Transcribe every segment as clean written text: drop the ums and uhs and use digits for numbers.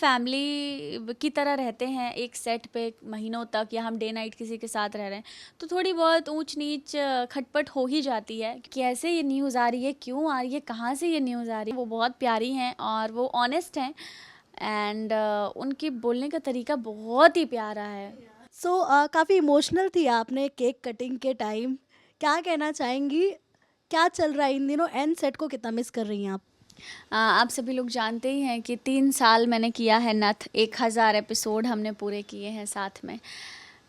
Family की तरह रहते हैं एक सेट पे महीनों तक, या हम डे नाइट किसी के साथ रह रहे हैं, तो थोड़ी बहुत ऊंच नीच खटपट हो ही जाती है कि ऐसे ये न्यूज़ आ रही है, क्यों आ रही है, कहाँ से ये न्यूज़ आ रही है। वो बहुत प्यारी हैं और वो ऑनेस्ट हैं, एंड उनके बोलने का तरीका बहुत ही प्यारा है। सो काफ़ी इमोशनल थी आपने केक कटिंग के टाइम। क्या कहना चाहेंगी? क्या चल रहा है इन दिनों? एंड सेट को कितना मिस कर रही हैं आप? आप सभी लोग जानते ही हैं कि 3 साल मैंने किया है नथ, 1000 एपिसोड हमने पूरे किए हैं साथ में।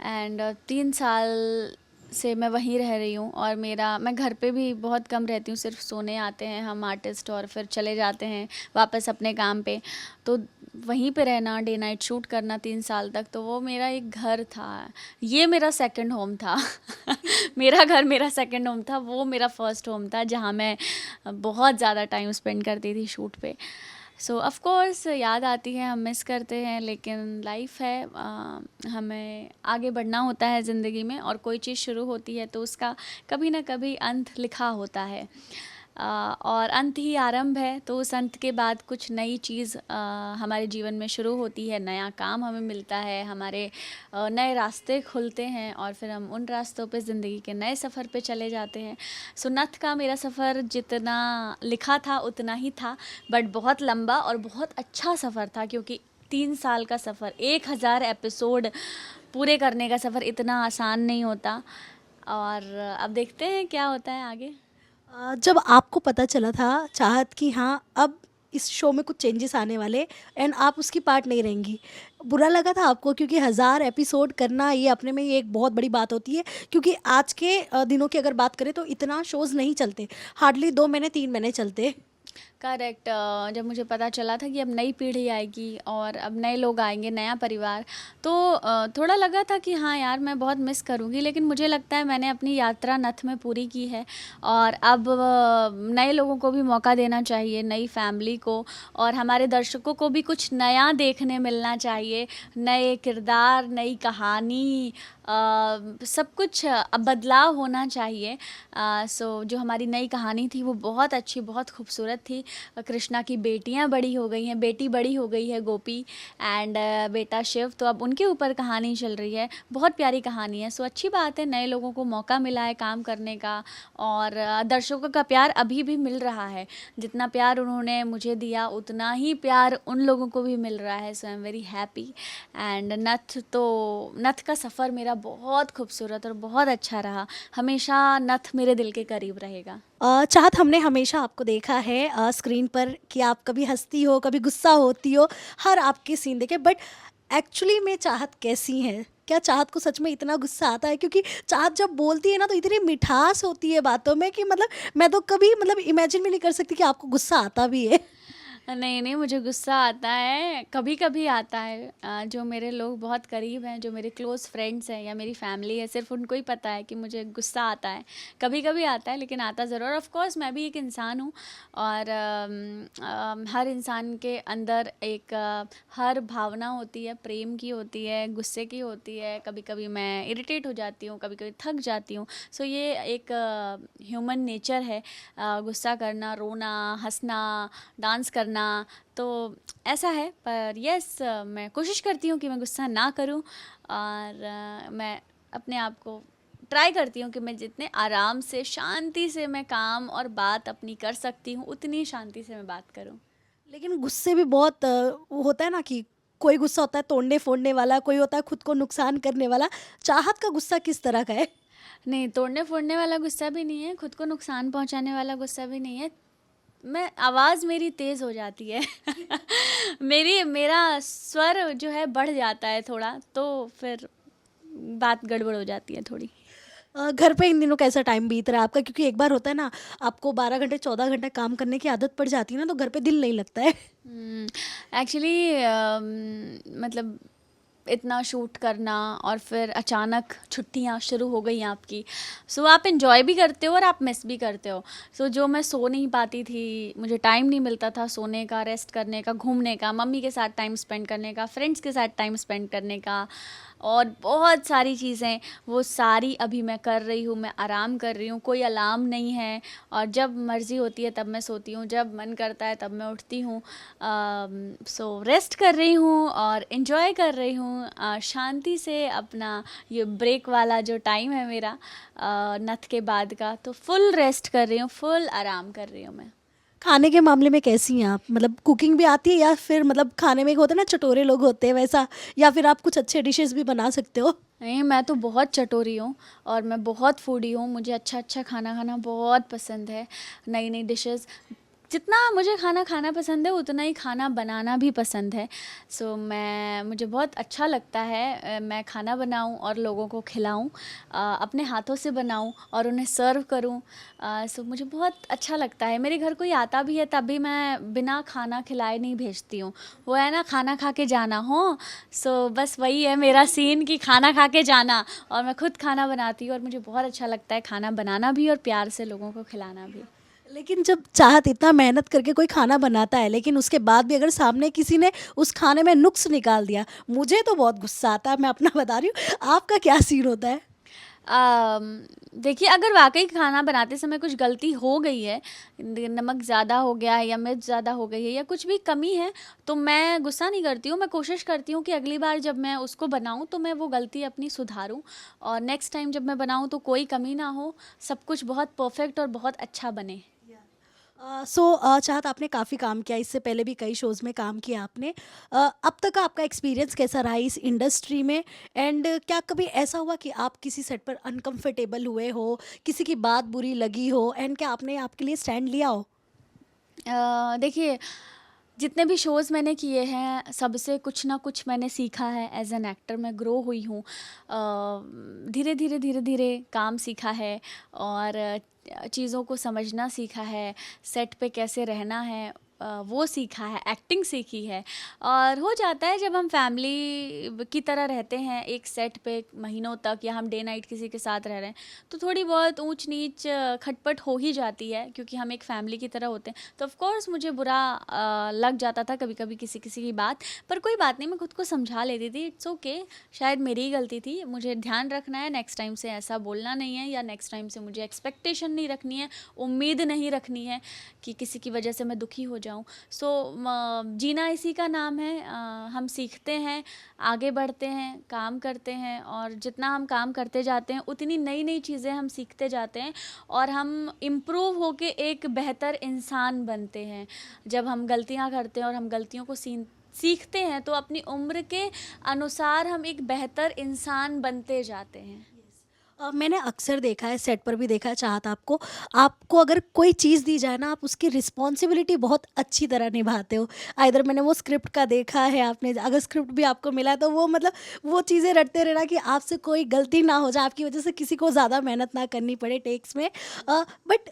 एंड 3 साल से मैं वहीं रह रही हूँ, और मैं घर पे भी बहुत कम रहती हूँ, सिर्फ सोने आते हैं हम आर्टिस्ट और फिर चले जाते हैं वापस अपने काम पे। तो वहीं पे रहना, डे नाइट शूट करना 3 साल तक, तो वो मेरा एक घर था। ये मेरा सेकंड होम था। मेरा घर मेरा सेकंड होम था, वो मेरा फर्स्ट होम था जहाँ मैं बहुत ज़्यादा टाइम स्पेंड करती थी शूट पे। सो ऑफ कोर्स याद आती है, हम मिस करते हैं, लेकिन लाइफ है, हमें आगे बढ़ना होता है ज़िंदगी में, और कोई चीज़ शुरू होती है तो उसका कभी ना कभी अंत लिखा होता है। और अंत ही आरंभ है, तो उस अंत के बाद कुछ नई चीज़ हमारे जीवन में शुरू होती है, नया काम हमें मिलता है, हमारे नए रास्ते खुलते हैं, और फिर हम उन रास्तों पे ज़िंदगी के नए सफ़र पे चले जाते हैं। सो नथ का मेरा सफ़र जितना लिखा था उतना ही था, बट बहुत लंबा और बहुत अच्छा सफ़र था, क्योंकि 3 साल का सफ़र, 1000 एपिसोड पूरे करने का सफ़र इतना आसान नहीं होता। और अब देखते हैं क्या होता है आगे। जब आपको पता चला था चाहत कि हाँ अब इस शो में कुछ चेंजेस आने वाले एंड आप उसकी पार्ट नहीं रहेंगी, बुरा लगा था आपको? क्योंकि 1000 एपिसोड करना ये अपने में ही एक बहुत बड़ी बात होती है। क्योंकि आज के दिनों की अगर बात करें तो इतना शोज़ नहीं चलते, हार्डली 2 महीने 3 महीने चलते। करेक्ट। जब मुझे पता चला था कि अब नई पीढ़ी आएगी और अब नए लोग आएंगे, नया परिवार, तो थोड़ा लगा था कि हाँ यार, मैं बहुत मिस करूँगी, लेकिन मुझे लगता है मैंने अपनी यात्रा नथ में पूरी की है, और अब नए लोगों को भी मौका देना चाहिए, नई फैमिली को, और हमारे दर्शकों को भी कुछ नया देखने मिलना चाहिए, नए किरदार, नई कहानी, सब कुछ अब बदलाव होना चाहिए। सो जो हमारी नई कहानी थी वो बहुत अच्छी, बहुत खूबसूरत थी। कृष्णा की बेटियां बड़ी हो गई हैं, बेटी बड़ी हो गई है गोपी, एंड बेटा शिव, तो अब उनके ऊपर कहानी चल रही है, बहुत प्यारी कहानी है। सो अच्छी बात है, नए लोगों को मौका मिला है काम करने का, और दर्शकों का प्यार अभी भी मिल रहा है। जितना प्यार उन्होंने मुझे दिया उतना ही प्यार उन लोगों को भी मिल रहा है। So I am very happy. And नथ का सफ़र मेरा बहुत खूबसूरत और बहुत अच्छा रहा, हमेशा नथ मेरे दिल के करीब रहेगा। चाहत, हमने हमेशा आपको देखा है स्क्रीन पर कि आप कभी हंसती हो, कभी गुस्सा होती हो, हर आपके सीन देखे, बट एक्चुअली में चाहत कैसी है? क्या चाहत को सच में इतना गुस्सा आता है? क्योंकि चाहत जब बोलती है ना तो इतनी मिठास होती है बातों में कि मतलब मैं तो कभी मतलब इमेजिन भी नहीं कर सकती कि आपको गुस्सा आता भी है। नहीं, नहीं, मुझे गुस्सा आता है, कभी-कभी आता है। जो मेरे लोग बहुत करीब हैं, जो मेरे क्लोज़ फ्रेंड्स हैं या मेरी फैमिली है, सिर्फ़ उनको ही पता है कि मुझे गुस्सा आता है। कभी-कभी आता है, लेकिन आता ज़रूर। ऑफ़ कोर्स मैं भी एक इंसान हूँ, और हर इंसान के अंदर एक हर भावना होती है, प्रेम की होती है, गुस्से की होती है, कभी-कभी मैं इरिटेट हो जाती हूँ, कभी-कभी थक जाती हूँ। सो ये एक ह्यूमन नेचर है, गुस्सा करना, रोना, हँसना, डांस करना। तो ऐसा है, पर यस, मैं कोशिश करती हूँ कि मैं गुस्सा ना करूँ, और मैं अपने आप को ट्राई करती हूँ कि मैं जितने आराम से, शांति से मैं काम और बात अपनी कर सकती हूँ, उतनी शांति से मैं बात करूँ। लेकिन गुस्से भी बहुत वो होता है ना कि कोई गुस्सा होता है तोड़ने फोड़ने वाला, कोई होता है खुद को नुकसान करने वाला। चाहत का गुस्सा किस तरह का है? नहीं, तोड़ने फोड़ने वाला गुस्सा भी नहीं है, खुद को नुकसान पहुँचाने वाला गुस्सा भी नहीं है। मैं आवाज़ मेरी तेज़ हो जाती है। मेरा स्वर जो है बढ़ जाता है थोड़ा, तो फिर बात गड़बड़ हो जाती है थोड़ी। घर पे इन दिनों कैसा टाइम बीत रहा है आपका? क्योंकि एक बार होता है ना, आपको 12 घंटे 14 घंटे काम करने की आदत पड़ जाती है ना, तो घर पे दिल नहीं लगता है। एक्चुअली मतलब इतना शूट करना और फिर अचानक छुट्टियां शुरू हो गई आपकी। सो आप इन्जॉय भी करते हो और आप मिस भी करते हो। सो जो मैं सो नहीं पाती थी, मुझे टाइम नहीं मिलता था सोने का, रेस्ट करने का, घूमने का, मम्मी के साथ टाइम स्पेंड करने का, फ्रेंड्स के साथ टाइम स्पेंड करने का, और बहुत सारी चीज़ें, वो सारी अभी मैं कर रही हूँ। मैं आराम कर रही हूँ, कोई अलार्म नहीं है, और जब मर्ज़ी होती है तब मैं सोती हूँ, जब मन करता है तब मैं उठती हूँ। सो रेस्ट कर रही हूँ और इन्जॉय कर रही हूँ शांति से अपना ये ब्रेक वाला जो टाइम है मेरा नथ के बाद का, तो फुल रेस्ट कर रही हूँ, फुल आराम कर रही हूँ मैं। खाने के मामले में कैसी हैं आप? मतलब कुकिंग भी आती है या फिर मतलब खाने में एक होता है ना चटोरे लोग होते हैं वैसा, या फिर आप कुछ अच्छे डिशेस भी बना सकते हो? नहीं, मैं तो बहुत चटोरी हूँ और मैं बहुत फूडी हूँ। मुझे अच्छा अच्छा खाना खाना बहुत पसंद है, नई नई डिशेस। जितना मुझे खाना खाना पसंद है उतना ही खाना बनाना भी पसंद है। सो मुझे बहुत अच्छा लगता है मैं खाना बनाऊं और लोगों को खिलाऊं, अपने हाथों से बनाऊं और उन्हें सर्व करूं। सो मुझे बहुत अच्छा लगता है। मेरे घर कोई आता भी है तब भी मैं बिना खाना खिलाए नहीं भेजती हूँ। वो है ना, खाना खा के जाना हो। सो बस वही है मेरा सीन कि खाना खा के जाना, और मैं खुद खाना बनाती हूँ और मुझे बहुत अच्छा लगता है खाना बनाना भी और प्यार से लोगों को खिलाना भी। लेकिन जब चाहत इतना मेहनत करके कोई खाना बनाता है, लेकिन उसके बाद भी अगर सामने किसी ने उस खाने में नुक्स निकाल दिया, मुझे तो बहुत गुस्सा आता है, मैं अपना बता रही हूँ। आपका क्या सीन होता है? अम, देखिए, अगर वाक़ई खाना बनाते समय कुछ गलती हो गई है, नमक ज़्यादा हो गया है या मिर्च ज़्यादा हो गई है या कुछ भी कमी है, तो मैं गुस्सा नहीं करती हूँ। मैं कोशिश करती हूँ कि अगली बार जब मैं उसको बनाऊँ तो मैं वो गलती अपनी सुधारूँ, और नेक्स्ट टाइम जब मैं बनाऊँ तो कोई कमी ना हो, सब कुछ बहुत परफ़ेक्ट और बहुत अच्छा बने। चाहत आपने काफ़ी काम किया, इससे पहले भी कई शोज़ में काम किया आपने। अब तक का आपका एक्सपीरियंस कैसा रहा इस इंडस्ट्री में? एंड क्या कभी ऐसा हुआ कि आप किसी सेट पर अनकंफर्टेबल हुए हो, किसी की बात बुरी लगी हो, एंड क्या आपने आपके लिए स्टैंड लिया हो? देखिए, जितने भी शोज़ मैंने किए हैं, सबसे कुछ ना कुछ मैंने सीखा है। एज़ एन एक्टर मैं ग्रो हुई हूँ। धीरे-धीरे काम सीखा है, और चीज़ों को समझना सीखा है, सेट पे कैसे रहना है वो सीखा है, एक्टिंग सीखी है। और हो जाता है जब हम फैमिली की तरह रहते हैं एक सेट पे महीनों तक, या हम डे नाइट किसी के साथ रह रहे हैं, तो थोड़ी बहुत ऊंच-नीच खटपट हो ही जाती है, क्योंकि हम एक फैमिली की तरह होते हैं। तो ऑफ कोर्स मुझे बुरा लग जाता था कभी-कभी किसी-किसी की बात, पर कोई बात नहीं, मैं खुद को समझा लेती थी, इट्स ओके, शायद मेरी ही गलती थी, मुझे ध्यान रखना है, नेक्स्ट टाइम से ऐसा बोलना नहीं है, या नेक्स्ट टाइम से मुझे एक्सपेक्टेशन नहीं रखनी है, उम्मीद नहीं रखनी है कि किसी की वजह से मैं दुखी हो जाऊँ। सो जीना इसी का नाम है। हम सीखते हैं, आगे बढ़ते हैं, काम करते हैं, और जितना हम काम करते जाते हैं उतनी नई-नई चीज़ें हम सीखते जाते हैं, और हम इम्प्रूव होके एक बेहतर इंसान बनते हैं। जब हम गलतियाँ करते हैं और हम गलतियों को सीखते हैं, तो अपनी उम्र के अनुसार हम एक बेहतर इंसान बनते जाते हैं। मैंने अक्सर देखा है, सेट पर भी देखा है चाहत आपको, आपको अगर कोई चीज़ दी जाए ना, आप उसकी रिस्पॉन्सिबिलिटी बहुत अच्छी तरह निभाते हो। आइदर मैंने वो स्क्रिप्ट का देखा है, आपने अगर स्क्रिप्ट भी आपको मिला है तो वो मतलब वो चीज़ें रटते रहना कि आपसे कोई गलती ना हो जाए, आपकी वजह से किसी को ज़्यादा मेहनत ना करनी पड़े टेक्स में। बट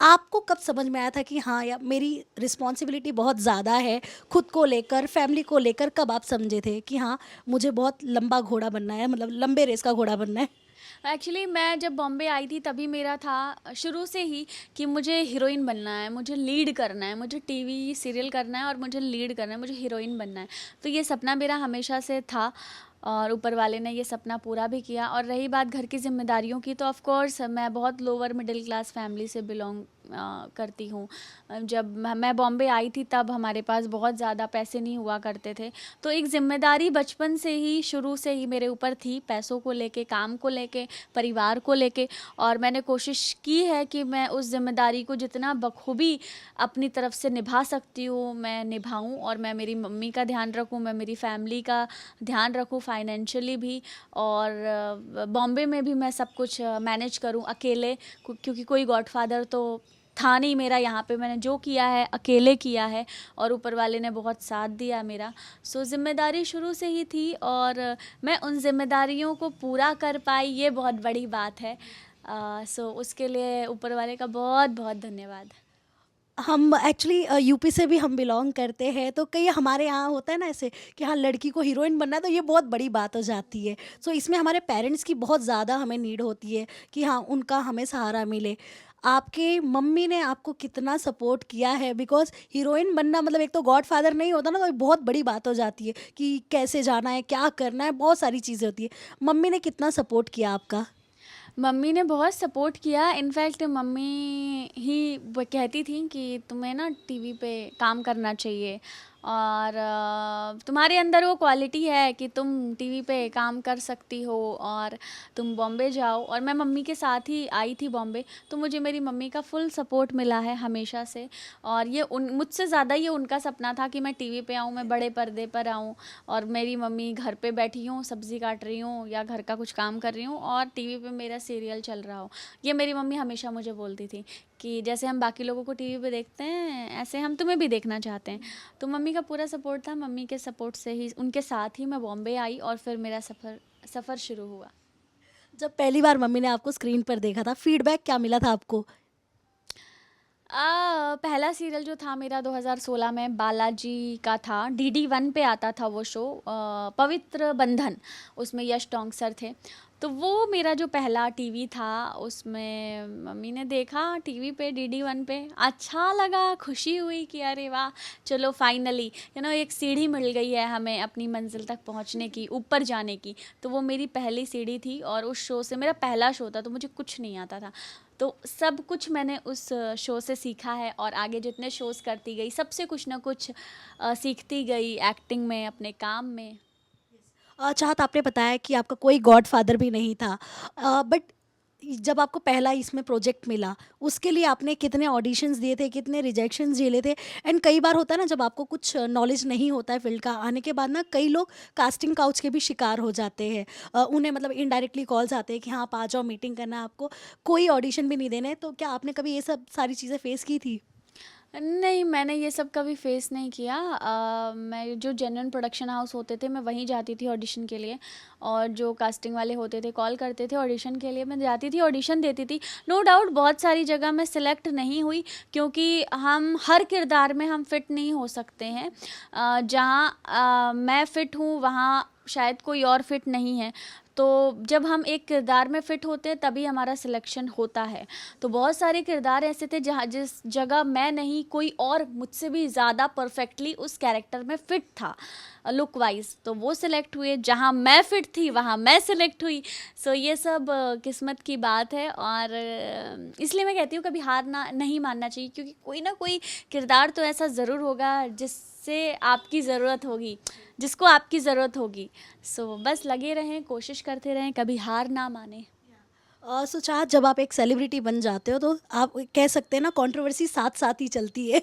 आपको कब समझ में आया था कि हाँ यार, मेरी रिस्पॉन्सिबिलिटी बहुत ज़्यादा है, खुद को लेकर, फैमिली को लेकर? कब आप समझे थे कि हाँ, मुझे बहुत लंबा घोड़ा बनना है, मतलब लंबे रेस का घोड़ा बनना है? एक्चुअली मैं जब बॉम्बे आई थी तभी मेरा था शुरू से ही कि मुझे हीरोइन बनना है, मुझे लीड करना है, मुझे टीवी सीरियल करना है और मुझे लीड करना है, मुझे हीरोइन बनना है। तो ये सपना मेरा हमेशा से था, और ऊपर वाले ने ये सपना पूरा भी किया। और रही बात घर की ज़िम्मेदारियों की, तो ऑफ़ कोर्स मैं बहुत लोअर मिडिल क्लास फैमिली से बिलोंग करती हूँ। जब मैं बॉम्बे आई थी तब हमारे पास बहुत ज़्यादा पैसे नहीं हुआ करते थे, तो एक ज़िम्मेदारी बचपन से ही, शुरू से ही मेरे ऊपर थी, पैसों को लेके, काम को लेके, परिवार को लेके। और मैंने कोशिश की है कि मैं उस ज़िम्मेदारी को जितना बखूबी अपनी तरफ से निभा सकती हूँ मैं निभाऊँ, और मैं मेरी मम्मी का ध्यान रखूँ, मैं मेरी फैमिली का ध्यान रखूँ फाइनेंशियली भी, और बॉम्बे में भी मैं सब कुछ मैनेज करूँ अकेले, क्योंकि कोई गॉडफादर तो था नहीं मेरा। यहाँ पे मैंने जो किया है अकेले किया है, और ऊपर वाले ने बहुत साथ दिया मेरा। सो ज़िम्मेदारी शुरू से ही थी, और मैं उन ज़िम्मेदारियों को पूरा कर पाई, ये बहुत बड़ी बात है। सो उसके लिए ऊपर वाले का बहुत बहुत धन्यवाद। हम एक्चुअली यूपी से भी हम बिलोंग करते हैं, तो कई हमारे यहाँ होता है ना ऐसे कि हाँ लड़की को हीरोइन बनना है तो ये बहुत बड़ी बात हो जाती है। सो इसमें हमारे पेरेंट्स की बहुत ज़्यादा हमें नीड होती है कि हाँ उनका हमें सहारा मिले। आपके मम्मी ने आपको कितना सपोर्ट किया है? बिकॉज हीरोइन बनना मतलब एक तो गॉड फादर नहीं होता ना, तो एक बहुत बड़ी बात हो जाती है कि कैसे जाना है, क्या करना है, बहुत सारी चीज़ें होती है। मम्मी ने कितना सपोर्ट किया आपका? मम्मी ने बहुत सपोर्ट किया। इनफैक्ट मम्मी ही वो कहती थी कि तुम्हें ना टीवी पे काम करना चाहिए और तुम्हारे अंदर वो क्वालिटी है कि तुम टीवी पे काम कर सकती हो और तुम बॉम्बे जाओ। और मैं मम्मी के साथ ही आई थी बॉम्बे, तो मुझे मेरी मम्मी का फुल सपोर्ट मिला है हमेशा से। और ये उन मुझसे ज़्यादा ये उनका सपना था कि मैं टीवी पे आऊँ, मैं बड़े पर्दे पर आऊँ और मेरी मम्मी घर पे बैठी हूँ, सब्ज़ी काट रही हूँ या घर का कुछ काम कर रही हूँ और टीवी पे मेरा सीरियल चल रहा हो। ये मेरी मम्मी हमेशा मुझे बोलती थी कि जैसे हम बाकी लोगों को टीवी पे देखते हैं ऐसे हम तुम्हें भी देखना चाहते हैं। तो मम्मी का पूरा सपोर्ट था। मम्मी के सपोर्ट से ही, उनके साथ ही मैं बॉम्बे आई और फिर मेरा सफ़र शुरू हुआ। जब पहली बार मम्मी ने आपको स्क्रीन पर देखा था, फीडबैक क्या मिला था आपको? पहला सीरियल जो था मेरा 2016 में बालाजी का था। डीडी वन पे आता था वो शो, पवित्र बंधन। उसमें यश टोंग सर थे। तो वो मेरा जो पहला टीवी था उसमें मम्मी ने देखा टीवी पे डीडी वन पे, अच्छा लगा, खुशी हुई कि अरे वाह, चलो फाइनली एक सीढ़ी मिल गई है हमें अपनी मंजिल तक पहुंचने की, ऊपर जाने की। तो वो मेरी पहली सीढ़ी थी और उस शो से, मेरा पहला शो था तो मुझे कुछ नहीं आता था। तो सब कुछ मैंने उस शो से सीखा है और आगे जितने शोज़ करती गई सबसे कुछ ना कुछ सीखती गई, एक्टिंग में, अपने काम में। चाहत आपने बताया कि आपका कोई गॉड फादर भी नहीं था, बट जब आपको पहला इसमें प्रोजेक्ट मिला, उसके लिए आपने कितने ऑडिशंस दिए थे, कितने रिजेक्शंस झेले थे? एंड कई बार होता है ना, जब आपको कुछ नॉलेज नहीं होता है फील्ड का, आने के बाद ना कई लोग कास्टिंग काउच के भी शिकार हो जाते हैं। उन्हें मतलब इनडायरेक्टली कॉल्स आते हैं कि हाँ आप आ जाओ, मीटिंग करना है आपको, कोई ऑडिशन भी नहीं देना है। तो क्या आपने कभी ये सब सारी चीज़ें फेस की थी? नहीं, मैंने ये सब कभी फेस नहीं किया। मैं जो जेन्युइन प्रोडक्शन हाउस होते थे मैं वहीं जाती थी ऑडिशन के लिए, और जो कास्टिंग वाले होते थे कॉल करते थे ऑडिशन के लिए, मैं जाती थी, ऑडिशन देती थी। नो डाउट बहुत सारी जगह मैं सिलेक्ट नहीं हुई क्योंकि हम हर किरदार में हम फिट नहीं हो सकते हैं। जहाँ मैं फिट हूँ वहाँ शायद कोई और फिट नहीं है। तो जब हम एक किरदार में फ़िट होते हैं तभी हमारा सिलेक्शन होता है। तो बहुत सारे किरदार ऐसे थे जहाँ जिस जगह मैं नहीं, कोई और मुझसे भी ज़्यादा परफेक्टली उस कैरेक्टर में फ़िट था लुक वाइज, तो वो सिलेक्ट हुए। जहाँ मैं फ़िट थी वहाँ मैं सिलेक्ट हुई। सो ये सब किस्मत की बात है और इसलिए मैं कहती हूँ कभी हार ना नहीं मानना चाहिए, क्योंकि कोई ना कोई किरदार तो ऐसा ज़रूर होगा जिससे आपकी ज़रूरत होगी, जिसको आपकी ज़रूरत होगी। सो बस लगे रहें, कोशिश करते रहें, कभी हार ना माने। सो चाह जब आप एक सेलिब्रिटी बन जाते हो तो आप कह सकते हैं ना, कंट्रोवर्सी साथ साथ ही चलती है।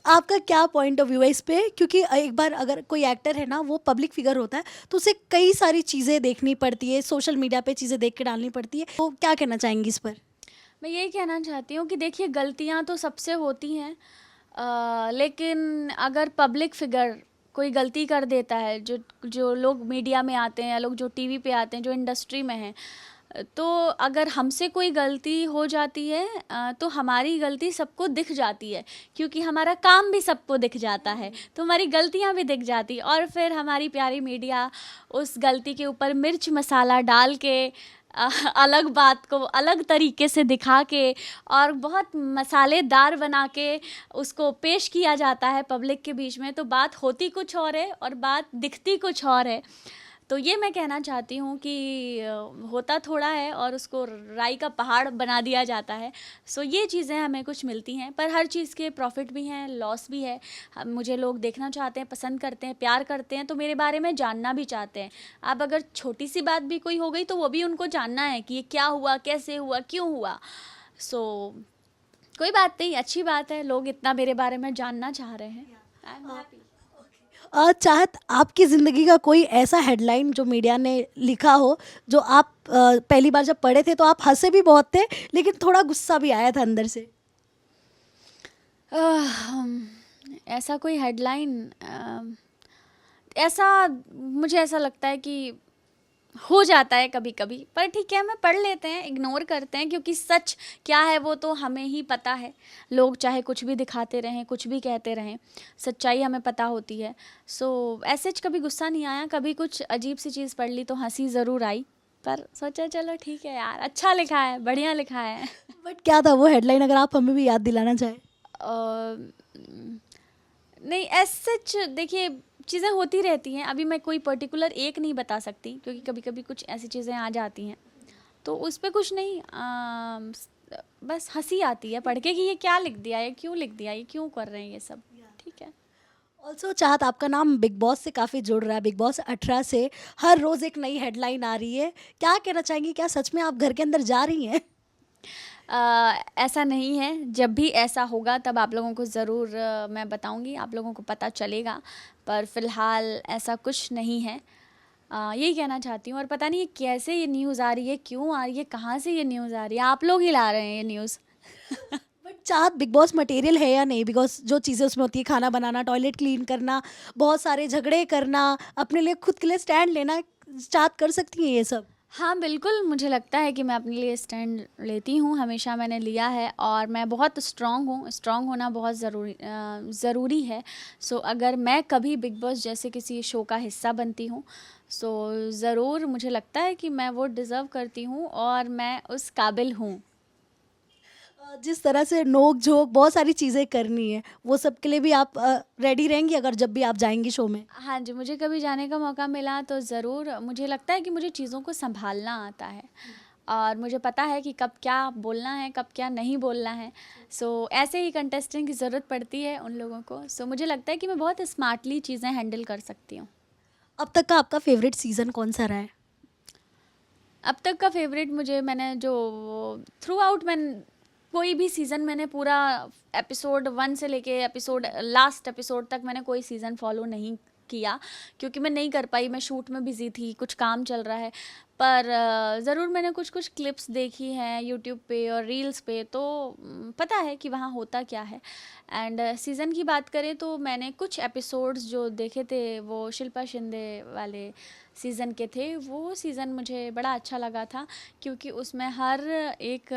आपका क्या पॉइंट ऑफ व्यू है इस पे? क्योंकि एक बार अगर कोई एक्टर है ना, वो पब्लिक फिगर होता है, तो उसे कई सारी चीज़ें देखनी पड़ती है, सोशल मीडिया पे चीज़ें देख के डालनी पड़ती है। तो क्या कहना चाहेंगी इस पर? मैं यही कहना चाहती हूँ कि देखिए गलतियाँ तो सबसे होती हैं, लेकिन अगर पब्लिक फिगर कोई गलती कर देता है, जो जो लोग मीडिया में आते हैं या लोग जो टीवी पे आते हैं, जो इंडस्ट्री में हैं, तो अगर हमसे कोई गलती हो जाती है तो हमारी गलती सबको दिख जाती है, क्योंकि हमारा काम भी सबको दिख जाता है, तो हमारी गलतियां भी दिख जाती, और फिर हमारी प्यारी मीडिया उस गलती के ऊपर मिर्च मसाला डाल के अलग बात को अलग तरीके से दिखा के और बहुत मसालेदार बना के उसको पेश किया जाता है पब्लिक के बीच में। तो बात होती कुछ और है और बात दिखती कुछ और है। तो ये मैं कहना चाहती हूँ कि होता थोड़ा है और उसको राई का पहाड़ बना दिया जाता है। सो ये चीज़ें हमें कुछ मिलती हैं, पर हर चीज़ के प्रॉफिट भी हैं, लॉस भी है। मुझे लोग देखना चाहते हैं, पसंद करते हैं, प्यार करते हैं, तो मेरे बारे में जानना भी चाहते हैं। अब अगर छोटी सी बात भी कोई हो गई तो वो भी उनको जानना है कि ये क्या हुआ, कैसे हुआ, क्यों हुआ। सो कोई बात नहीं, अच्छी बात है, लोग इतना मेरे बारे में जानना चाह रहे हैं। I am happy. चाहत आपकी ज़िंदगी का कोई ऐसा हेडलाइन जो मीडिया ने लिखा हो, जो आप पहली बार जब पढ़े थे तो आप हंसे भी बहुत थे, लेकिन थोड़ा गुस्सा भी आया था अंदर से? ऐसा कोई हेडलाइन, ऐसा मुझे ऐसा लगता है कि हो जाता है कभी कभी, पर ठीक है, हमें पढ़ लेते हैं, इग्नोर करते हैं, क्योंकि सच क्या है वो तो हमें ही पता है। लोग चाहे कुछ भी दिखाते रहें, कुछ भी कहते रहें, सच्चाई हमें पता होती है। सो ऐसे कभी गुस्सा नहीं आया, कभी कुछ अजीब सी चीज़ पढ़ ली तो हंसी ज़रूर आई, पर सोचा चलो ठीक है यार, अच्छा लिखा है, बढ़िया लिखा है। बट क्या था वो हेडलाइन, अगर आप हमें भी याद दिलाना चाहें? नहीं, सच देखिए, चीज़ें होती रहती हैं, अभी मैं कोई पर्टिकुलर एक नहीं बता सकती, क्योंकि कभी कभी कुछ ऐसी चीज़ें आ जाती हैं, तो उस पे कुछ नहीं, बस हंसी आती है पढ़ के कि ये क्या लिख दिया, ये क्यों लिख दिया, ये क्यों कर रहे हैं ये सब। ठीक है। ऑल्सो चाहत, आपका नाम बिग बॉस से काफ़ी जुड़ रहा है, बिग बॉस 18 से हर रोज़ एक नई हेडलाइन आ रही है, क्या कहना चाहेंगी, क्या सच में आप घर के अंदर जा रही हैं? ऐसा नहीं है, जब भी ऐसा होगा तब आप लोगों को ज़रूर मैं बताऊंगी, आप लोगों को पता चलेगा, पर फ़िलहाल ऐसा कुछ नहीं है। यही कहना चाहती हूँ, और पता नहीं ये कैसे ये न्यूज़ आ रही है, क्यों आ रही है, कहाँ से ये न्यूज़ आ रही है, आप लोग ही ला रहे हैं ये न्यूज़। बट चाहत बिग बॉस मटेरियल है या नहीं? बिकॉज जो चीज़ें उसमें होती है, खाना बनाना, टॉयलेट क्लीन करना, बहुत सारे झगड़े करना, अपने लिए खुद के लिए स्टैंड लेना, चाहत कर सकती हैं ये सब? हाँ बिल्कुल, मुझे लगता है कि मैं अपने लिए स्टैंड लेती हूँ, हमेशा मैंने लिया है, और मैं बहुत स्ट्रॉन्ग हूँ, स्ट्रॉन्ग होना बहुत ज़रूरी है। सो अगर मैं कभी बिग बॉस जैसे किसी शो का हिस्सा बनती हूँ, सो ज़रूर मुझे लगता है कि मैं वो डिज़र्व करती हूँ और मैं उस काबिल हूँ। जिस तरह से नोक झोंक बहुत सारी चीज़ें करनी है, वो सब के लिए भी आप रेडी रहेंगी अगर जब भी आप जाएंगी शो में? हाँ जी, मुझे कभी जाने का मौका मिला तो ज़रूर, मुझे लगता है कि मुझे चीज़ों को सँभालना आता है, और मुझे पता है कि कब क्या बोलना है, कब क्या नहीं बोलना है। सो ऐसे ही कंटेस्टेंट की ज़रूरत पड़ती है उन लोगों को। सो मुझे लगता है कि मैं बहुत स्मार्टली चीज़ें हैंडल कर सकती हूँ। अब तक का आपका फेवरेट सीज़न कौन सा रहा है? अब तक का फेवरेट, मैंने जो थ्रू आउट, कोई भी सीज़न मैंने पूरा एपिसोड 1 से लेके एपिसोड लास्ट एपिसोड तक मैंने कोई सीज़न फॉलो नहीं किया, क्योंकि मैं नहीं कर पाई, मैं शूट में बिज़ी थी, कुछ काम चल रहा है। पर ज़रूर मैंने कुछ कुछ क्लिप्स देखी हैं यूट्यूब पे और रील्स पे, तो पता है कि वहाँ होता क्या है। एंड सीज़न की बात करें तो मैंने कुछ एपिसोड्स जो देखे थे, वो शिल्पा शिंदे वाले सीज़न के थे, वो सीज़न मुझे बड़ा अच्छा लगा था, क्योंकि उसमें हर एक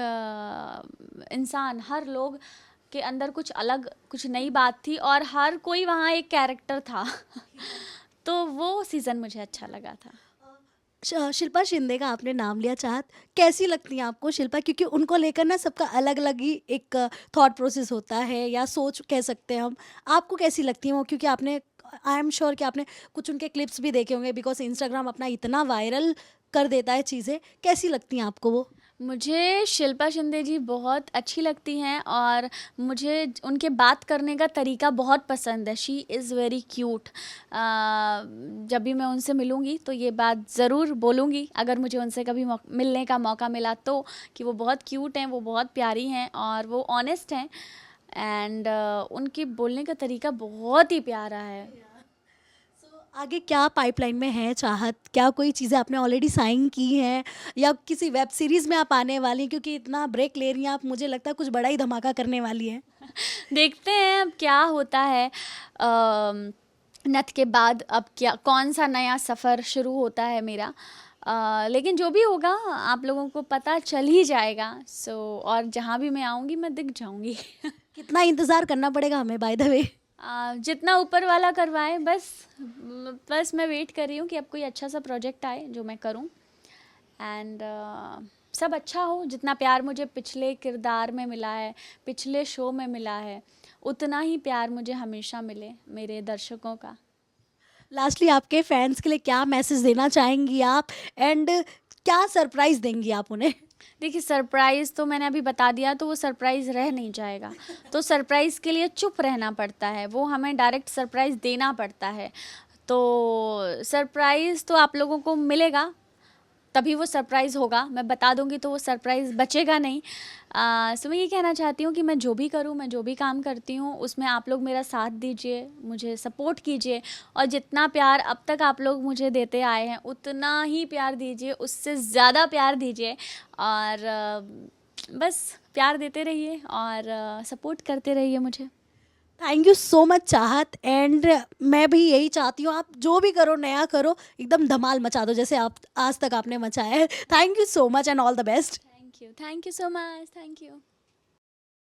इंसान, हर लोग के अंदर कुछ अलग, कुछ नई बात थी, और हर कोई वहाँ एक कैरेक्टर था। तो वो सीज़न मुझे अच्छा लगा था। शिल्पा शिंदे का आपने नाम लिया, चाहत कैसी लगती हैं आपको शिल्पा? क्योंकि उनको लेकर ना सबका अलग अलग ही एक थॉट प्रोसेस होता है, या सोच कह सकते हैं हम। आपको कैसी लगती हैं वो? क्योंकि आपने, आई एम श्योर कि आपने कुछ उनके क्लिप्स भी देखे होंगे, बिकॉज इंस्टाग्राम अपना इतना वायरल कर देता है चीज़ें। कैसी लगती हैं आपको वो? मुझे शिल्पा शिंदे जी बहुत अच्छी लगती हैं, और मुझे उनके बात करने का तरीका बहुत पसंद है। She is very cute. जब भी मैं उनसे मिलूँगी तो ये बात ज़रूर बोलूँगी, अगर मुझे उनसे कभी मिलने का मौका मिला तो, कि वो बहुत क्यूट हैं, वो बहुत प्यारी हैं, और वो ऑनेस्ट हैं। एंड उनके बोलने का तरीका बहुत ही प्यारा है। आगे क्या पाइपलाइन में है चाहत? क्या कोई चीज़ें आपने ऑलरेडी साइन की हैं, या किसी वेब सीरीज़ में आप आने वाली हैं? क्योंकि इतना ब्रेक ले रही हैं आप, मुझे लगता है कुछ बड़ा ही धमाका करने वाली हैं। देखते हैं अब क्या होता है। नथ के बाद अब क्या, कौन सा नया सफ़र शुरू होता है मेरा। लेकिन जो भी होगा आप लोगों को पता चल ही जाएगा। सो और जहाँ भी मैं आऊँगी मैं दिख जाऊँगी। कितना इंतज़ार करना पड़ेगा हमें, बाय द वे? जितना ऊपर वाला करवाए, बस मैं वेट कर रही हूँ कि अब कोई अच्छा सा प्रोजेक्ट आए जो मैं करूँ, एंड सब अच्छा हो। जितना प्यार मुझे पिछले किरदार में मिला है, पिछले शो में मिला है, उतना ही प्यार मुझे हमेशा मिले मेरे दर्शकों का। लास्टली आपके फैंस के लिए क्या मैसेज देना चाहेंगी आप, एंड क्या सरप्राइज़ देंगी आप उन्हें? देखिए, सरप्राइज़ तो मैंने अभी बता दिया, तो वो सरप्राइज़ रह नहीं जाएगा। तो सरप्राइज़ के लिए चुप रहना पड़ता है, वो हमें डायरेक्ट सरप्राइज़ देना पड़ता है। तो सरप्राइज़ तो आप लोगों को मिलेगा, तभी वो सरप्राइज़ होगा। मैं बता दूँगी तो वो सरप्राइज़ बचेगा नहीं। सो मैं ये कहना चाहती हूँ कि मैं जो भी करूँ, मैं जो भी काम करती हूँ, उसमें आप लोग मेरा साथ दीजिए, मुझे सपोर्ट कीजिए, और जितना प्यार अब तक आप लोग मुझे देते आए हैं, उतना ही प्यार दीजिए, उससे ज़्यादा प्यार दीजिए, और बस प्यार देते रहिए और सपोर्ट करते रहिए मुझे। थैंक यू सो मच चाहत, एंड मैं भी यही चाहती हूँ आप जो भी करो नया करो एकदम धमाल मचा दो जैसे आप आज तक आपने मचाया है। Thank you so much and all the best. Thank you so much, thank you.